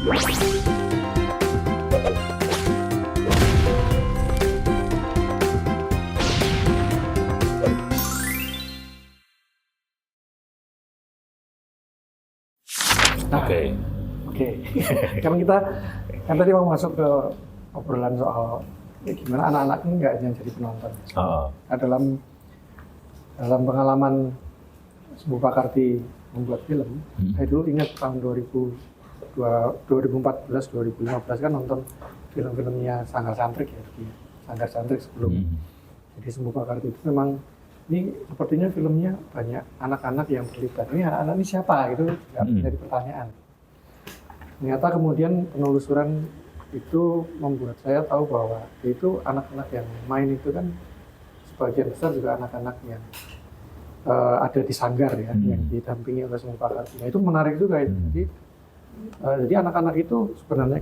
Oke. Kan kita tadi mau masuk ke obrolan soal gimana anak-anak ini nggak hanya jadi penonton. Nah, dalam pengalaman Sembu Pakarti membuat film, saya dulu ingat tahun 2014-2015 kan nonton film-filmnya Sanggar Santrik ya, Sanggar Santrik sebelum. Jadi Sembu Pakarti itu memang ini sepertinya filmnya banyak anak-anak yang terlibat. Ini anak-anak ini siapa? Itu juga menjadi pertanyaan. Ternyata kemudian penelusuran itu membuat saya tahu bahwa itu anak-anak yang main itu kan sebagian besar juga anak-anak yang ada di sanggar ya, yang didampingi oleh Sembu Pakarti. Nah, itu menarik juga itu. Jadi anak-anak itu sebenarnya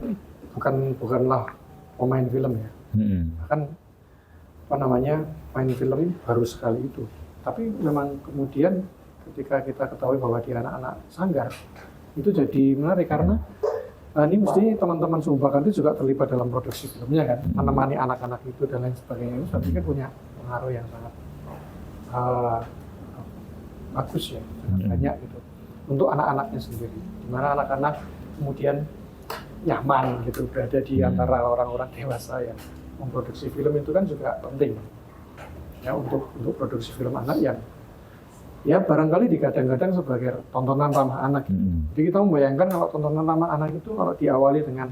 bukanlah pemain film ya. Bahkan main film ini baru sekali itu. Tapi memang kemudian ketika kita ketahui bahwa dia anak-anak sanggar, itu jadi menarik karena ini mesti teman-teman Sembu Pakarti juga terlibat dalam produksi filmnya kan, menemani anak-anak itu dan lain sebagainya. Itu saya pikir punya pengaruh yang sangat bagus ya, sangat banyak gitu untuk anak-anaknya sendiri. Di mana anak-anak kemudian nyaman gitu berada di antara orang-orang dewasa yang memproduksi film itu kan juga penting ya untuk produksi film anak yang ya barangkali digadang-gadang sebagai tontonan ramah anak. Jadi kita membayangkan kalau tontonan ramah anak itu kalau diawali dengan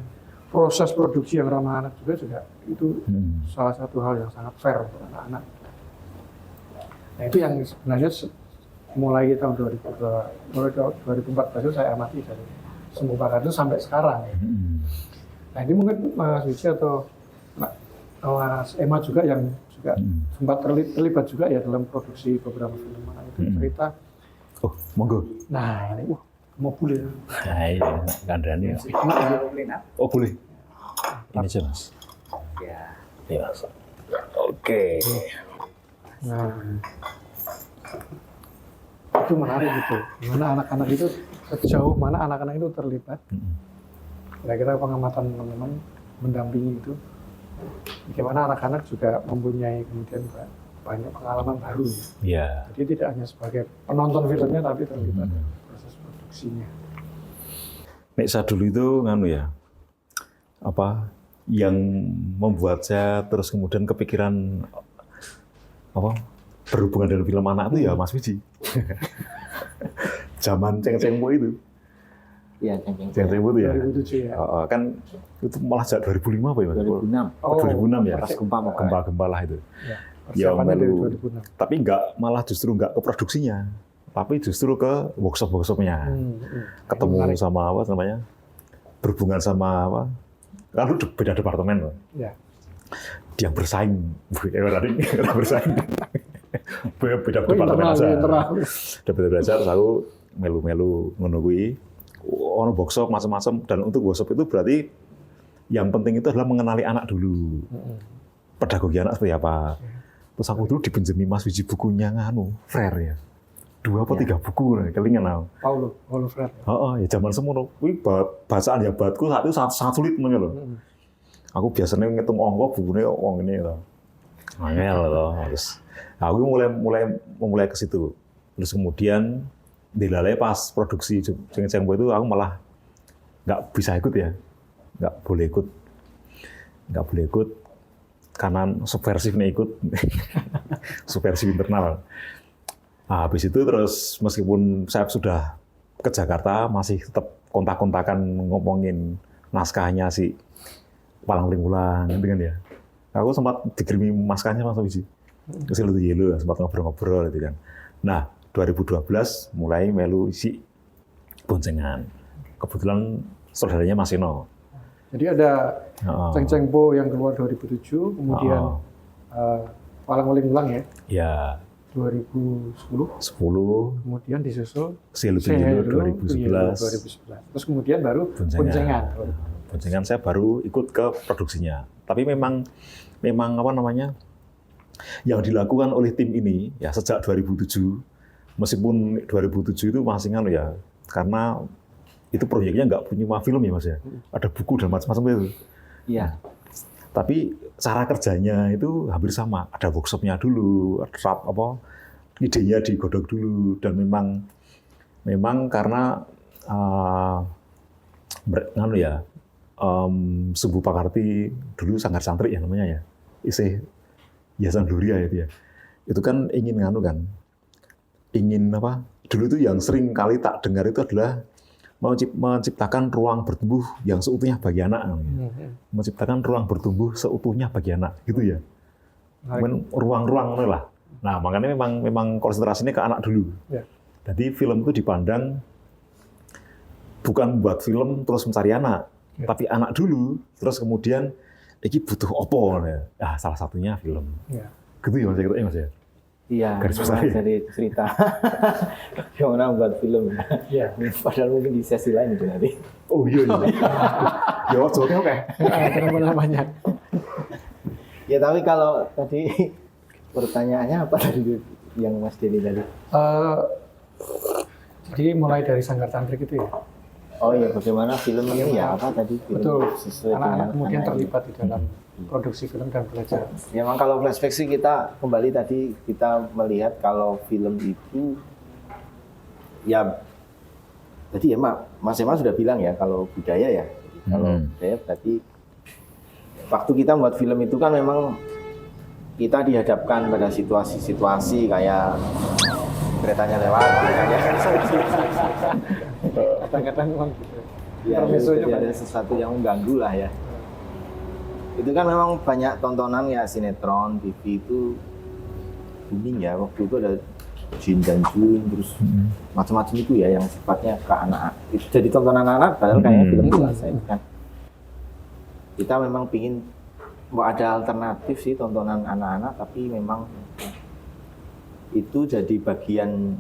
proses produksi yang ramah anak juga itu salah satu hal yang sangat fair untuk anak-anak. Nah itu yang sebenarnya mulai tahun 2014 itu saya amati dari Sembu Pakarti sampai sekarang. Nah ini mungkin Mas Wiji atau Mas Emma juga yang sempat terlibat juga ya dalam produksi beberapa film anak itu cerita. Oh, monggo. Nah ini, mau boleh. Nah iya, kandani. Oh boleh. Ini aja Mas. Ya. Iya Mas. Oke. Nah itu menarik gitu. Gimana anak-anak itu sejauh mana anak-anak itu terlibat. Kira-kira pengamatan teman-teman mendampingi itu. Bagaimana anak-anak juga mempunyai kemudian banyak pengalaman baru ya. Iya. Jadi tidak hanya sebagai penonton filmnya tapi terlibat dalam proses produksinya. Nek saya dulu itu nganu ya, apa yang membuat saya terus kemudian kepikiran apa berhubungan dengan film anak itu ya Mas Wiji. Zaman Ceng-Cengpo itu. Iya, Ceng-Cengpo itu ya. 2007 ya. Kan itu malah sejak 2005 apa ya Mas? 2006. Oh, 2006 ya. Pas gempa lah itu. Ya, Ya, persiapannya dari melu, 2006. tapi justru nggak ke produksinya, tapi justru ke workshop-workshopnya. Ketemu menarik. sama apa namanya, berhubungan sama apa, kan lu beda departemen loh. Ya. Yang bersaing, bersaing. Beda departemen aja. Beda belajar, terus aku melu-melu ngono kuwi. Ono workshop macam-macam, dan untuk workshop itu berarti yang penting itu adalah mengenali anak dulu. Pedagogi anak seperti apa. Terus aku dulu dipinjemi Mas Wiji bukunya nganu, Frere ya. 2 atau 3 buku, kelingan aku. Paulo Frere. Ya zaman semono. Kuwi bacaan yang buatku saat itu sangat sulit meneh lho. Aku biasanya ngitung ongkos bukunya wong ini lho. Angel lho. Terus aku mulai ke situ. Terus kemudian dilalai pas produksi Ceng-Cengpo itu aku malah nggak bisa ikut ya. Nggak boleh ikut. Karena subversifnya ikut, subversif internal. Nah, habis itu terus meskipun saya sudah ke Jakarta, masih tetap kontak-kontakan ngomongin naskahnya si Palang Uling-Ulang, gitu kan ya. Aku sempat dikirimi naskahnya Mas Wiji, ke Silu Yelo, sempat ngobrol-ngobrol gitu kan. Nah, 2012 mulai melu si boncengan. Kebetulan saudaranya Mas Eno. Jadi ada Ceng-Cengpo yang keluar 2007, kemudian Palang Uling-Ulang ya. Ya. 2010. Kemudian disusul Silu 2011. Terus kemudian baru Boncengan. Boncengan saya baru ikut ke produksinya. Tapi memang apa namanya? Yang dilakukan oleh tim ini ya sejak 2007. Meskipun 2007 itu masih nganu ya, karena itu proyeknya nggak cuma film ya Mas ya, ada buku dan macam-macam itu. Iya. Tapi cara kerjanya itu hampir sama, ada workshopnya dulu, idenya digodok dulu, dan memang karena Subu Pakarti dulu Sanggar Santri ya namanya ya, isih Yayasan Gloria itu ya. Itu kan ingin dulu itu yang sering kali tak dengar itu adalah menciptakan ruang bertumbuh yang seutuhnya bagi anak. Menciptakan ruang bertumbuh seutuhnya bagi anak, gitu ya. Ruang-ruang lah. Nah, makanya memang konsentrasinya ke anak dulu. Ya. Jadi film itu dipandang bukan buat film terus mencari anak, tapi anak dulu, terus kemudian ini butuh opo. Nah, salah satunya film. Ya. Gitu ya Mas ya? Iya, Garis besar ya? dari cerita gimana buat film. Ya. Padahal mungkin di sesi lain itu nanti. Oh iya. Ya, oke. Terlalu namanya. Ya tapi kalau tadi pertanyaannya apa tadi yang Mas Denny tadi? Jadi mulai dari Sanggar Santri gitu ya. Oh iya, bagaimana film ini ya apa tadi? Film Betul. sesuai Anak-anak dengan kemudian anak terlibat di dalam produksi film dan belajar. Ya, memang kalau flashback sih kita kembali tadi kita melihat kalau film itu ya tadi ya Mas Emma sudah bilang ya kalau budaya ya. Jadi, kalau budaya berarti waktu kita buat film itu kan memang kita dihadapkan pada situasi-situasi kayak keretanya lewat, Kadang-kadang memang gitu. ya, Permisonya ada sesuatu yang mengganggu lah ya. Itu kan memang banyak tontonan ya sinetron, TV itu booming ya. Waktu itu ada Jin dan Jun, terus macam-macam itu ya yang sifatnya ke anak-anak. Itu jadi tontonan anak, padahal kayaknya film dewasa itu kan. Kita memang pingin ada alternatif sih tontonan anak-anak, tapi memang itu jadi bagian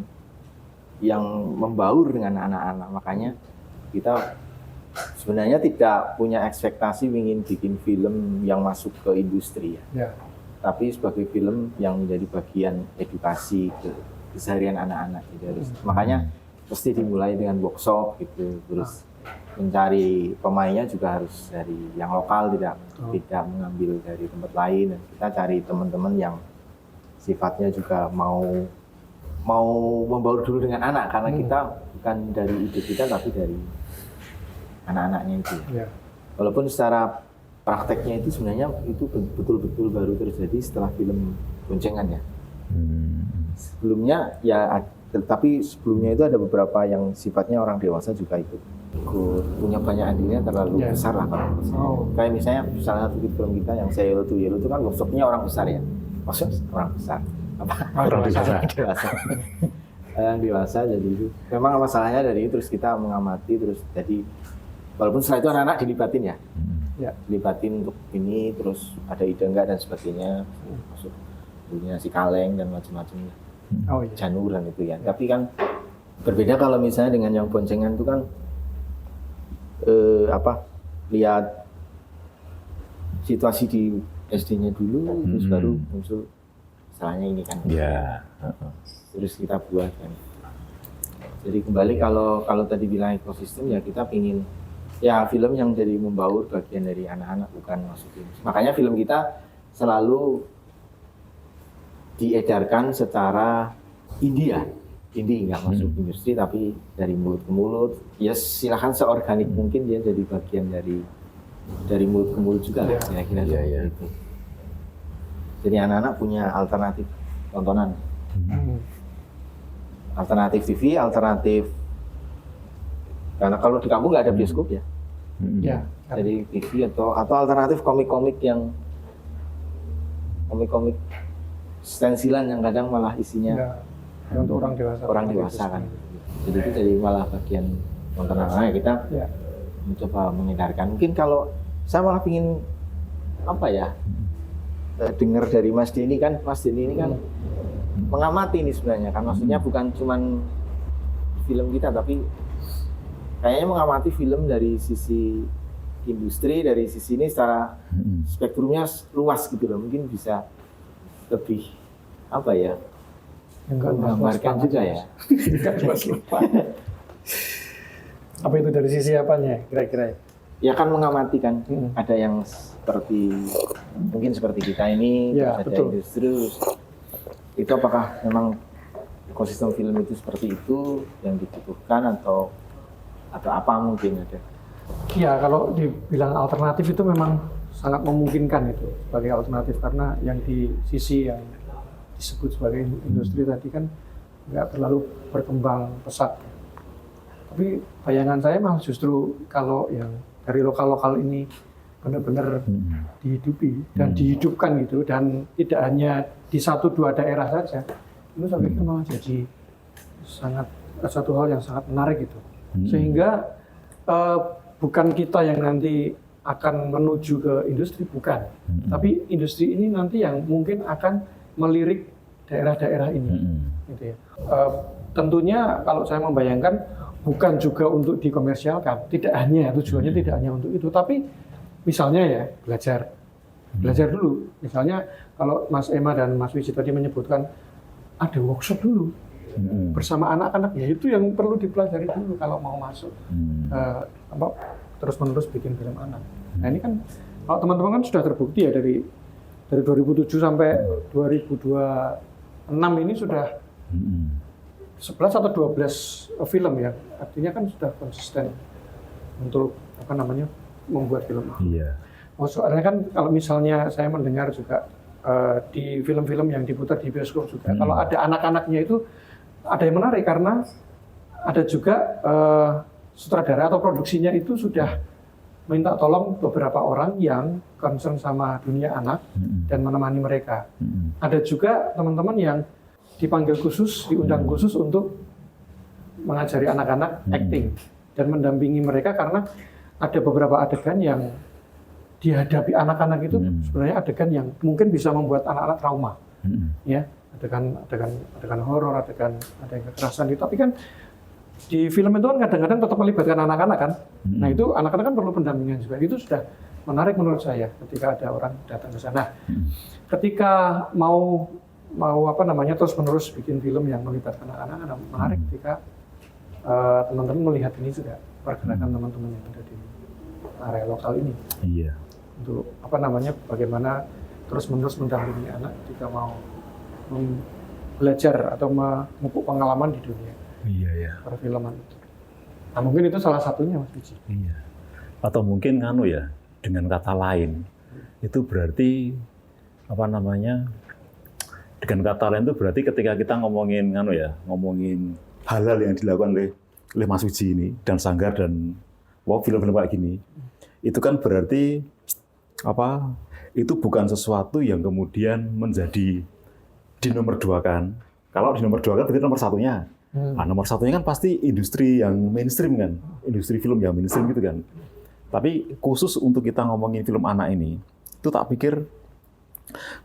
yang membaur dengan anak-anak. Makanya kita sebenarnya tidak punya ekspektasi ingin bikin film yang masuk ke industri ya. Tapi sebagai film yang menjadi bagian edukasi ke keseharian anak-anak gitu. Makanya mesti dimulai dengan workshop gitu, terus mencari pemainnya juga harus dari yang lokal, tidak mengambil dari tempat lain. Dan kita cari teman-teman yang sifatnya juga mau membaur dulu dengan anak, karena kita bukan dari ide kita tapi dari anak-anaknya itu. Ya. Walaupun secara prakteknya itu sebenarnya itu betul-betul baru terjadi setelah film Boncengan ya. Sebelumnya ya, tapi sebelumnya itu ada beberapa yang sifatnya orang dewasa juga ikut punya banyak andilnya terlalu besar lah kalau kayak misalnya salah satu film kita yang Say Hello to Yellow itu kan workshopnya orang besar ya, maksudnya orang besar orang dewasa yang dewasa. Jadi itu memang masalahnya dari itu, terus kita mengamati, terus jadi walaupun setelah itu anak-anak dilibatin ya, dilibatin untuk ini, terus ada ide enggak dan sebagainya, masuk dunia si kaleng dan macam-macam, janur dan itu ya. Tapi kan berbeda kalau misalnya dengan yang Boncengan itu kan lihat situasi di SD-nya dulu, terus baru muncul salahnya ini kan. Terus kita buat kan. Jadi kembali kalau tadi bilang ekosistem ya, kita pingin ya film yang jadi membaur bagian dari anak-anak, bukan masukin. Makanya film kita selalu diedarkan secara indie nggak masuk industri, tapi dari mulut ke mulut. Ya silahkan seorganik mungkin dia jadi bagian dari mulut ke mulut juga lah, kira-kira itu. Jadi anak-anak punya alternatif tontonan, alternatif TV, alternatif. Karena kalau di kampung nggak ada bioskop ya. Jadi TV atau alternatif komik-komik stensilan yang kadang malah isinya untuk orang dewasa kan. Jadi itu jadi malah bagian tontonan anak. Kita mencoba mengedarkan. Mungkin kalau saya malah pingin dengar dari Mas Denny kan, mengamati ini sebenarnya kan, maksudnya bukan cuman film kita, tapi kayaknya mengamati film dari sisi industri, dari sisi ini secara spektrumnya luas gitu loh. Mungkin bisa lebih menggambarkan juga ya. Apa itu dari sisi apanya kira-kira? Ya kan mengamati kan, Hmm. ada yang seperti mungkin seperti kita ini, Ya, terus ada betul. industri, itu apakah memang ekosistem film itu seperti itu yang dibutuhkan atau apa mungkin ada? Ya, kalau dibilang alternatif itu memang sangat memungkinkan itu sebagai alternatif, karena yang di sisi yang disebut sebagai industri tadi kan nggak terlalu berkembang pesat. Tapi bayangan saya malah justru kalau yang dari lokal-lokal ini benar-benar dihidupi dan dihidupkan gitu, dan tidak hanya di 1-2 daerah saja, itu saya pikir malah jadi satu hal yang sangat menarik gitu. Sehingga bukan kita yang nanti akan menuju ke industri, bukan. Tapi industri ini nanti yang mungkin akan melirik daerah-daerah ini. Gitu ya. Tentunya kalau saya membayangkan bukan juga untuk dikomersialkan, tidak hanya, tujuannya tidak hanya untuk itu, tapi misalnya ya belajar dulu. Misalnya kalau Mas Ema dan Mas Wiji tadi menyebutkan ada workshop dulu bersama anak-anak, ya itu yang perlu dipelajari dulu kalau mau masuk terus-menerus bikin film anak. Nah ini kan kalau teman-teman kan sudah terbukti ya dari 2007 sampai 2026 ini sudah 11 atau 12 film ya, artinya kan sudah konsisten untuk membuat film. Iya. Oh, soalnya kan kalau misalnya saya mendengar juga di film-film yang diputar di bioskop juga, kalau ada anak-anaknya itu ada yang menarik karena ada juga sutradara atau produksinya itu sudah minta tolong beberapa orang yang concern sama dunia anak dan menemani mereka. Ada juga teman-teman yang dipanggil khusus, diundang khusus untuk mengajari anak-anak acting dan mendampingi mereka, karena ada beberapa adegan yang dihadapi anak-anak itu sebenarnya adegan yang mungkin bisa membuat anak-anak trauma, ya, adegan horor, adegan kekerasan itu. Tapi kan di film itu kan kadang-kadang tetap melibatkan anak-anak kan. Nah itu anak-anak kan perlu pendampingan juga. Itu sudah menarik menurut saya ketika ada orang datang ke sana. Ketika mau terus-menerus bikin film yang melibatkan anak-anak, menarik ketika teman-teman melihat ini juga pergerakan teman-teman yang ada di area lokal ini. Iya. Untuk bagaimana terus-menerus mendampingi anak ketika mau belajar atau memupuk pengalaman di dunia perfilman itu. Nah mungkin itu salah satunya, Mas Wiji. Iya. Atau mungkin ya, dengan kata lain, itu berarti dengan kata lain itu berarti ketika kita ngomongin hal-hal yang dilakukan oleh Mas Wiji ini dan Sanggar dan film-film kayak gini, itu kan berarti itu bukan sesuatu yang kemudian menjadi dinomorduakan. Kalau dinomorduakan berarti nomor satunya. Nah, nomor satunya kan pasti industri yang mainstream kan, industri film yang mainstream gitu kan. Tapi khusus untuk kita ngomongin film anak ini, itu tak pikir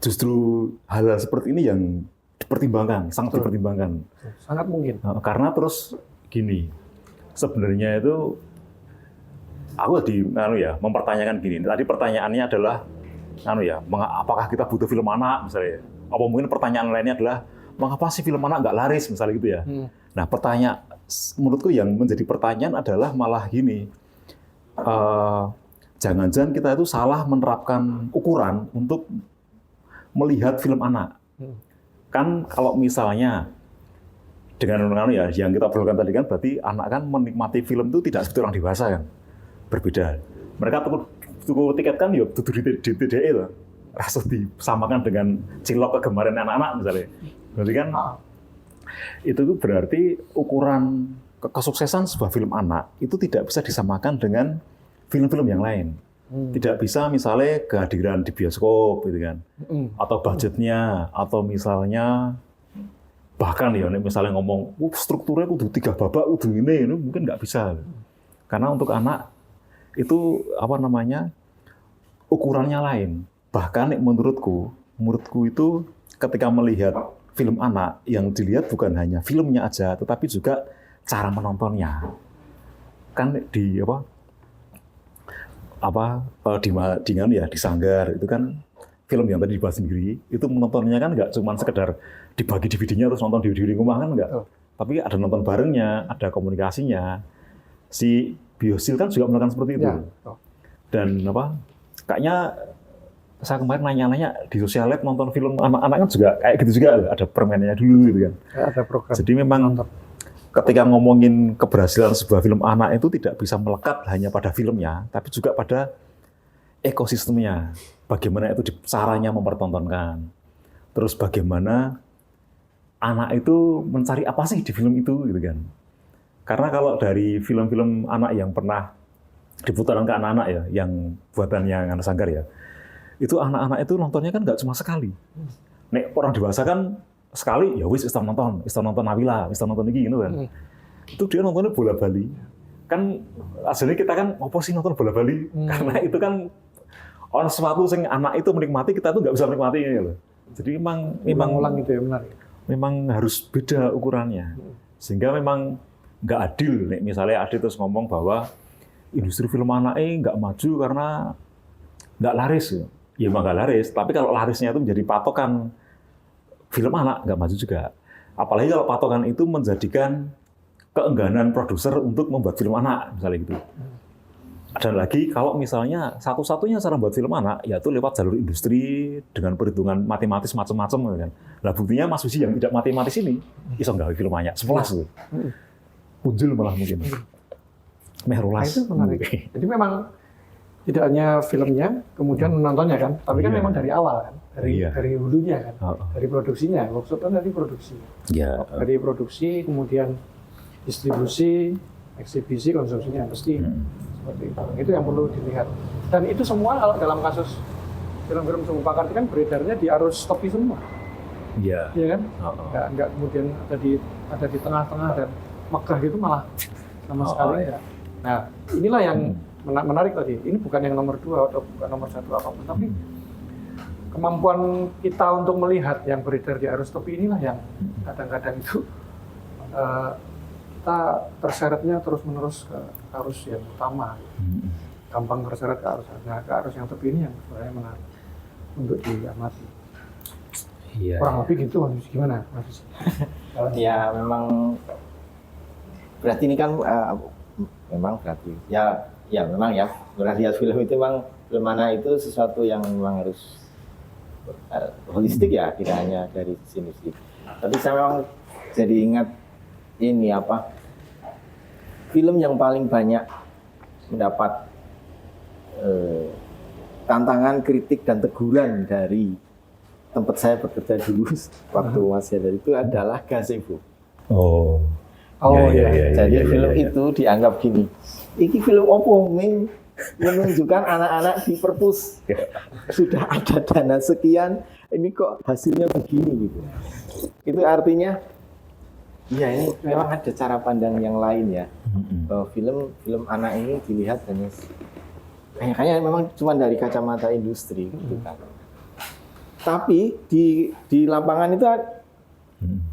justru hal-hal seperti ini yang dipertimbangkan, sangat dipertimbangkan. Sangat mungkin. Karena terus gini, sebenarnya itu aku tadi mempertanyakan gini. Tadi pertanyaannya adalah apakah kita butuh film anak misalnya? Apa mungkin pertanyaan lainnya adalah mengapa sih film anak nggak laris misalnya gitu ya? Nah, menurutku yang menjadi pertanyaan adalah malah gini. Jangan-jangan kita itu salah menerapkan ukuran untuk melihat film anak. Kan kalau misalnya dengan yang kita perlukan tadi kan berarti anak kan menikmati film itu tidak seperti orang dewasa kan. Berbeda. Mereka tuku tiket kan ya dudu di TDE loh. Rasa disamakan dengan cilok kegemaran anak-anak misalnya. Berarti kan itu berarti ukuran kesuksesan sebuah film anak itu tidak bisa disamakan dengan film-film yang lain. Tidak bisa misalnya kehadiran di bioskop gitu kan. Atau budgetnya, atau misalnya bahkan ya misalnya ngomong strukturnya kudu 3 babak kudu ini mungkin nggak bisa. Karena untuk anak itu ukurannya lain. Bahkan menurutku itu ketika melihat film anak yang dilihat bukan hanya filmnya aja, tetapi juga cara menontonnya. Kan di di Sanggar itu kan film yang tadi dibahas sendiri itu menontonnya kan nggak cuma sekedar dibagi DVD-nya terus nonton di rumah kan nggak, tapi ada nonton barengnya, ada komunikasinya. Si Biosil kan juga melakukan seperti itu. Ya. Dan kayaknya saya kemarin nanya-nanya di sosial lab nonton film anak-anak kan juga kayak gitu juga, ada permainannya dulu gitu kan. Ada program. Jadi memang ketika ngomongin keberhasilan sebuah film anak itu tidak bisa melekat hanya pada filmnya, tapi juga pada ekosistemnya. Bagaimana itu caranya mempertontonkan. Terus bagaimana anak itu mencari apa sih di film itu gitu kan. Karena kalau dari film-film anak yang pernah diputarkan ke anak-anak ya, yang buatannya Ngana Sanggar ya, itu anak-anak itu nontonnya kan nggak cuma sekali. Nek orang dewasa kan sekali, ya wis nonton Nabila, nonton ini gitu kan. Itu dia nontonnya bola-bali. Kan aslinya kita kan apa sih nonton bola-bali? Karena itu kan orang sesuatu yang anak itu menikmati, kita tuh nggak bisa menikmati ya loh. Jadi memang ulang itu ya benar. Memang harus beda ukurannya. Sehingga memang nggak adil. Nek misalnya Adil terus ngomong bahwa industri film anak nggak maju karena nggak laris. Ya memang nggak laris. Tapi kalau larisnya itu menjadi patokan film anak, nggak maju juga. Apalagi kalau patokan itu menjadikan keengganan produser untuk membuat film anak, misalnya gitu. Dan lagi kalau misalnya satu-satunya cara membuat film anak, yaitu lewat jalur industri dengan perhitungan matematis macam-macam. Kan. Nah buktinya Mas Wisi yang tidak matematis ini, iso nggak film anak, 11 tuh. Punjul malah mungkin. Mehrulas. Itu menarik. Jadi memang tidak hanya filmnya, kemudian menontonnya kan, tapi kan memang dari awal kan, dari hulunya kan, dari produksinya, workshop kan dari produksi. Dari produksi, kemudian distribusi, eksibisi, konsumsinya mesti seperti itu. Itu yang perlu dilihat. Dan itu semua kalau dalam kasus film-film Sumbu Pakarti kan beredarnya di arus topi semua. Iya kan? Nggak kemudian ada di tengah-tengah dan megah gitu malah sama sekali enggak. Nah, inilah yang menarik tadi. Ini bukan yang nomor 2 atau bukan nomor 1 apapun, tapi kemampuan kita untuk melihat yang beredar di arus topi inilah yang kadang-kadang itu kita terseretnya terus-menerus ke arus yang utama. Gampang terseret ke arus yang topi ini yang sebenarnya menarik untuk diamati. Kurang lebih gitu, Mas. Gimana, Mas? Ya memang berarti ini kan memang berarti ya memang ya berarti film itu memang film anak itu sesuatu yang memang harus holistik ya, tidak hanya dari sini sih. Tapi saya memang jadi ingat ini film yang paling banyak mendapat tantangan, kritik dan teguran dari tempat saya bekerja dulu waktu masih ada itu adalah Gazebo. Jadi film itu dianggap gini, ini film opo menunjukkan anak-anak di perpus sudah ada dana sekian, ini kok hasilnya begini gitu. Itu artinya, ya ini memang ada cara pandang yang lain ya. Bahwa film anak ini dilihat hanya kayaknya memang cuma dari kacamata industri gitu kan. Tapi di lapangan itu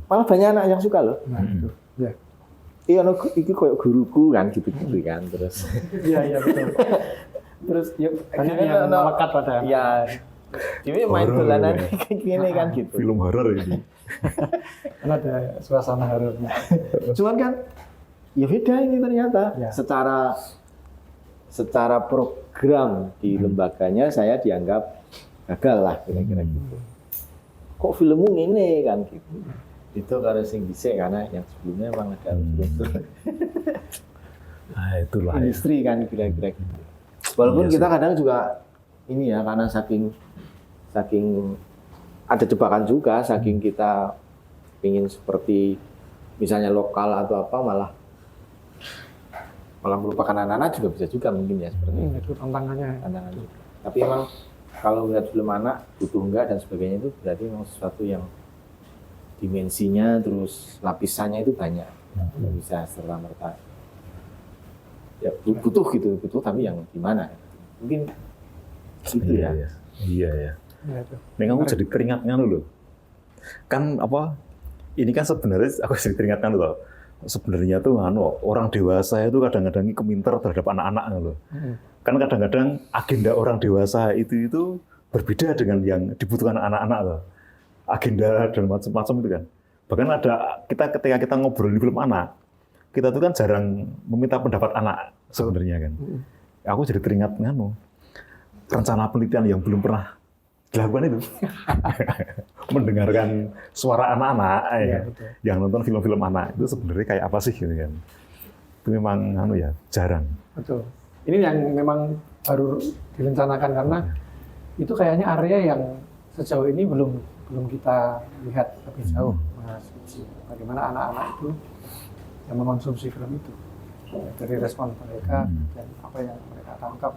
malah banyak anak yang suka loh. Iya, itu kayak guruku kan gitu-gitu kan terus. Iya betul. Terus banyak yang melekat pada. Iya. Jadi main dolanan kayak gini kan gitu. Film horor ini. Karena ada suasana horornya. Cuman kan ya beda ini ternyata. Ya. Secara program di lembaganya saya dianggap gagal lah kira-kira gitu. Kok filmmu ini kan gitu. Itu karena sing dhisik karena yang sebelumnya memang ada itulah industri kan kira-kira gitu. Walaupun kita kadang juga ini ya karena saking ada jebakan juga, saking kita ingin seperti misalnya lokal atau apa malah melupakan anak-anak juga bisa juga mungkin ya seperti itu tantangannya. Tapi emang kalau melihat film anak butuh enggak dan sebagainya itu berarti memang sesuatu yang dimensinya terus lapisannya itu banyak, nggak bisa serta-merta. Ya butuh tapi yang gimana? Mungkin gitu ya. Iya. Nih kamu jadi teringatkan loh. Kan ini kan sebenarnya aku jadi teringatkan loh. Sebenarnya tuh orang dewasa itu kadang-kadang keminter terhadap anak-anak loh. Kan kadang-kadang agenda orang dewasa itu berbeda dengan yang dibutuhkan anak-anak loh. Agenda dan macam-macam itu kan. Bahkan ada ketika kita ngobrol di film anak, kita tuh kan jarang meminta pendapat anak sebenarnya kan. Aku jadi teringat rencana penelitian yang belum pernah dilakukan itu. Mendengarkan suara anak-anak yang nonton film-film anak itu sebenarnya kayak apa sih gitu kan. Itu memang jarang. Betul. Ini yang memang baru direncanakan karena itu kayaknya area yang sejauh ini belum kita lihat lebih jauh, Mas Uci. Bagaimana anak-anak itu yang mengkonsumsi film itu, dari respon mereka dan apa yang mereka tangkap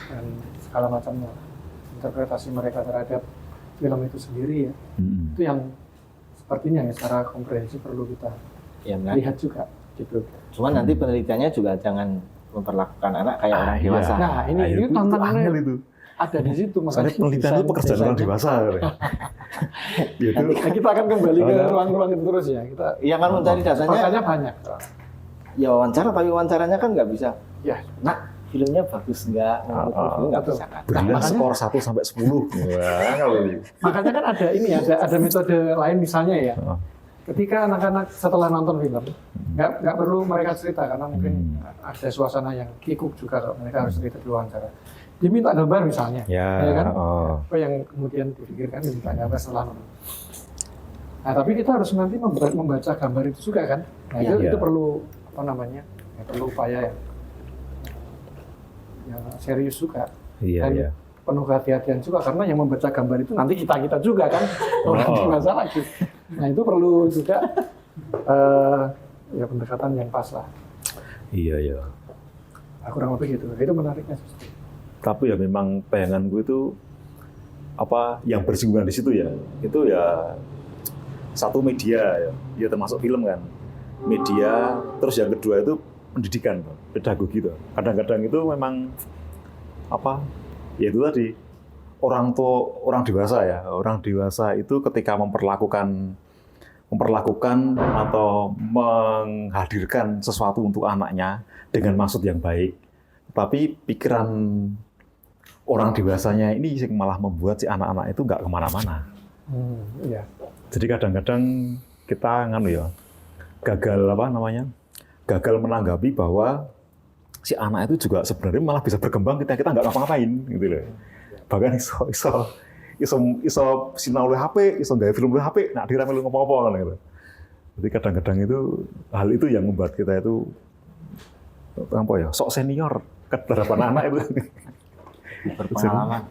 dan segala macamnya, interpretasi mereka terhadap film itu sendiri ya. Itu yang sepertinya ya secara komprehensif perlu kita lihat juga gitu. Cuman nanti penelitiannya juga jangan memperlakukan anak kayak orang dewasa. Nah ini tantangannya itu. Ada di situ, makanya penelitian itu pekerjaan orang dewasa. Nah, kita akan kembali ke ruang-ruang itu terus ya. Kita kan mencari datanya. Makanya banyak. Ya wawancara, tapi wawancaranya kan nggak bisa. Ya, nak filmnya bagus nggak? Nggak bisa kan. Berilah skor 1 sampai 10. Makanya kan ada ini ada metode lain misalnya ya. Ketika anak-anak setelah nonton film, nggak perlu mereka cerita karena mungkin ada suasana yang kikuk juga kalau mereka harus cerita di wawancara. Diminta gambar misalnya, ya kan? Apa yang kemudian dipikirkan diminta gambar setelah nonton. Nah, tapi kita harus nanti membaca gambar itu juga kan? Nah, itu perlu perlu upaya yang serius juga. Dan penuh kehati-hatian juga karena yang membaca gambar itu nanti kita juga kan orang dewasa lagi. Nah itu perlu juga pendekatan yang pas lah. Iya. Kurang lebih gitu. Itu menariknya. Tapi ya memang bayanganku itu yang bersinggungan di situ ya. Itu ya satu media ya termasuk film kan. Media, terus yang kedua itu pendidikan, pedagogi gitu. Kadang-kadang itu memang ya itu tadi orang dewasa itu ketika memperlakukan atau menghadirkan sesuatu untuk anaknya dengan maksud yang baik, tapi pikiran orang dewasanya ini malah membuat si anak-anak itu nggak kemana-mana. Jadi kadang-kadang kita gagal menanggapi bahwa si anak itu juga sebenarnya malah bisa berkembang kita nggak ngapa-ngapain gitu loh. Bahkan iso sinau oleh HP, iso gaya film oleh HP, nak dirame lu ngomong-ngomong gitu. Jadi kadang-kadang itu hal itu yang membuat kita itu sok senior terhadap anak itu. Berpengalaman.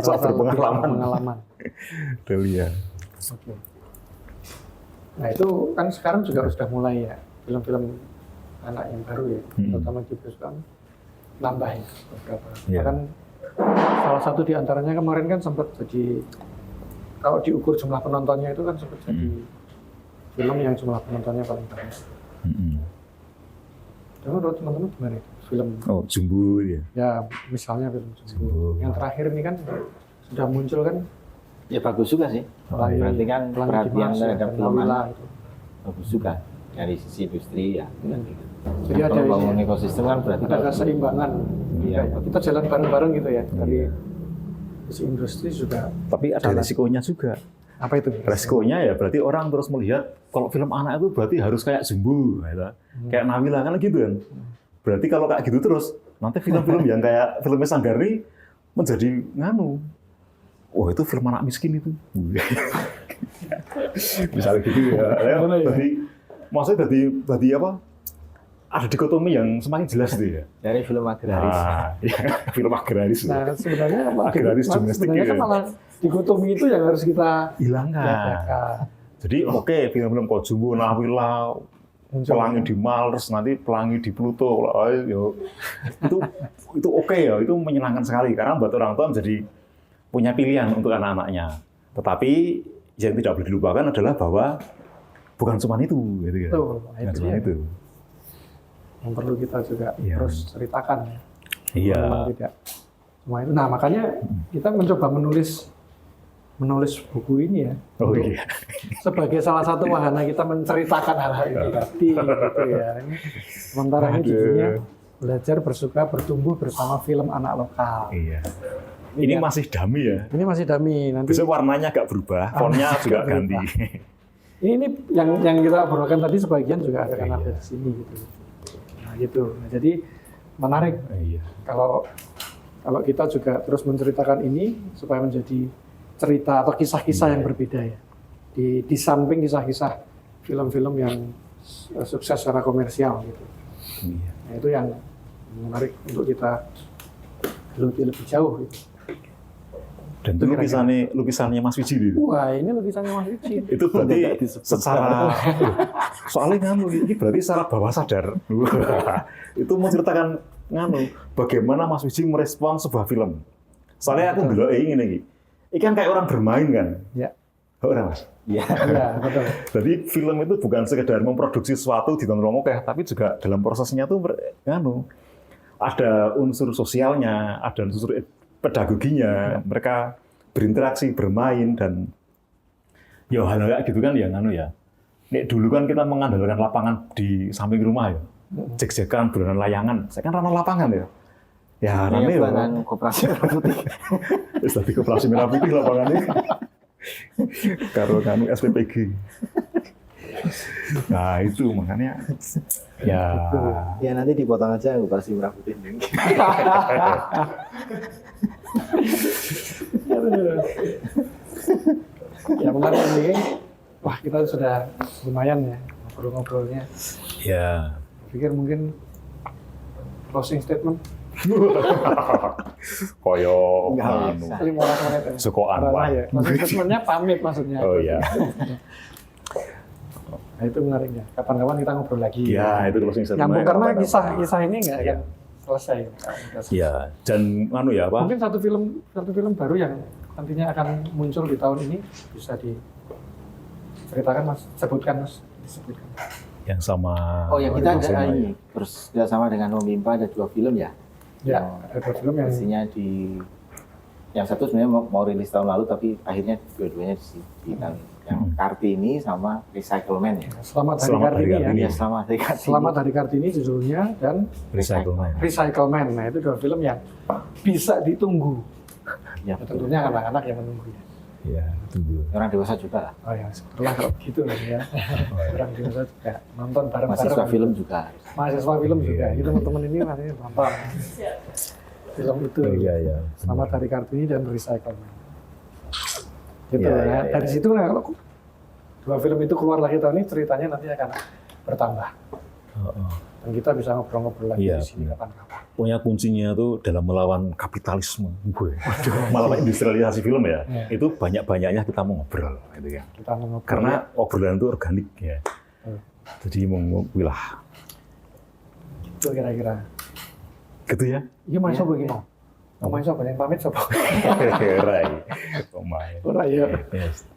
Sok berpengalaman. Oke. Nah itu kan sekarang juga sudah mulai ya film-film anak yang baru ya, terutama di bioskop nambah ya beberapa. Bahkan salah satu di antaranya kemarin kan sempat jadi, kalau diukur jumlah penontonnya itu kan sempat jadi film yang jumlah penontonnya paling banyak. Dan menurut teman-teman gimana itu? Film Jumbo ya? Ya misalnya film Jumbo. Yang terakhir ini kan sudah muncul kan? Ya bagus juga sih. Berarti kan perhatian terhadap film anak itu bagus juga dari sisi industri ya. Jadi ada bangun ekosistem kan berarti ada keseimbangan. Iya. Kita jalan bareng-bareng gitu ya dari sisi industri juga. Tapi ada resikonya juga. Apa itu? Resikonya ya berarti orang terus melihat kalau film anak itu berarti harus kayak Jumbo, kayak Nawila kan gitu kan. Berarti kalau kayak gitu terus nanti film-film yang kayak filmnya Sanggari menjadi oh itu film anak miskin itu. Misalnya gitu ya. Jadi maksudnya jadi ada dikotomi yang semakin jelas itu ya. Dari film agraris. Film agraris. Nah sebenarnya agraris domestik sebenarnya kan malah dikotomi itu yang harus kita hilangkan. Jadi film-film kok Jumbo, Nawila, Pelangi di Mars, nanti Pelangi di Pluto, itu ya, itu menyenangkan sekali karena buat orang tua menjadi punya pilihan untuk anak-anaknya. Tetapi yang tidak boleh dilupakan adalah bahwa bukan cuma itu, gitu ya. Bukan cuma itu. Yang perlu kita juga terus ceritakan ya. Iya. Tidak cuma itu. Nah makanya kita mencoba menulis buku ini ya. Sebagai salah satu wahana kita menceritakan hal-hal ini tadi, gitu ya. Sementara ini judulnya Belajar Bersuka Bertumbuh Bersama Film Anak Lokal. Iya. Ini masih dummy ya? Ini masih dummy. Nanti bisa warnanya agak berubah, fontnya juga ganti. Ini yang kita obrolkan tadi sebagian juga akan ada di sini gitu. Nah gitu. Nah, jadi menarik Iya. kalau kita juga terus menceritakan ini supaya menjadi cerita atau kisah-kisah yang berbeda ya. Di samping kisah-kisah film-film yang sukses secara komersial gitu. Iya. Nah, itu yang menarik untuk kita geluti lebih jauh gitu. Dan itu lukisannya Mas Wiji itu. Wah, ini lukisannya Mas Wiji. Itu berarti secara soalnya ini berarti secara bawah sadar itu menceritakan bagaimana Mas Wiji merespon sebuah film. Soalnya aku dulu ingin ini kan kayak orang bermain kan. Ya. Orang Mas. Iya. Iya, betul. Jadi film itu bukan sekedar memproduksi sesuatu ditonton oke, tapi juga dalam prosesnya tuh ada unsur sosialnya, ada unsur pedagoginya, mereka berinteraksi, bermain, dan ya hal kayak gitu kan ya ya. Nek dulu kan kita mengandalkan lapangan di samping rumah ya, jek-jekan, dolanan layangan. Saya kan ramah lapangan ya. Ya, rame ya. Lapangan Koperasi Merah Putih. Terus tadi Koperasi Merah Putih lapangannya. Karo SPPG. Nah itu makanya ya. Ya nanti dipotong aja Koperasi Merah Putih. Ya menarik ini. Wah kita sudah lumayan ya ngobrol-ngobrolnya. Ya. Pikir mungkin closing statement. Koyo Nggak anu. bisa. 15 menit ya. Sukoan, Parah Pak. ya. Closing statementnya pamit maksudnya. Oh iya. Nah itu menariknya. Kapan-kapan kita ngobrol lagi. Ya, itu closing statement. Nyambung karena Kapan-kapan. kisah ini nggak akan selesai. Ya, dan ya apa? Mungkin satu film baru yang nantinya akan muncul di tahun ini bisa diceritakan Mas, disebutkan. Yang sama. Oh ya kita ada sama ini bersama dengan Momimpa ada 2 film ya. Ya, ada 2 film yang Pastinya yang satu sebenarnya mau rilis tahun lalu tapi akhirnya dua-duanya di yang Kartini sama Recycleman ya. Selamat Hari Selamat Hari Kartini ya. Kartini. Iya Selamat Hari Kartini. Selamat Hari Kartini judulnya dan Recycleman. Recycleman. Nah itu 2 film yang bisa ditunggu. Ya, Ya, tentunya anak-anak yang menunggu ya. Ya, tunggu. orang dewasa juga lah. Oh ya, setelah kalau gitu lah ya. Orang dewasa juga nonton bareng-bareng. Mahasiswa film juga. Mahasiswa film juga. Iya. Itu teman-teman ini nanti nonton. Film itu. Iya, iya. Selamat Hari Kartini dan Recycleman. Gitu Iya, ya. iya, iya. Dari situ nah, kalau 2 film itu keluar lagi tahun ini ceritanya nanti akan bertambah. Dan kita bisa ngobrol-ngobrol lagi Iya, di sini benar. kapan-kapan. Pokoknya kuncinya tuh dalam melawan kapitalisme. Melawan industrialisasi film ya. Iya. Itu banyak-banyaknya kita mau ngobrol gitu kan. Kita mau ngobrol. Karena obrolan itu organik ya. Jadi lah itu kira-kira. gitu ya. Iya main sobo gimana? Mau main sobo yang pamit sobo. Rai. Pemain. Ora ya. Yes.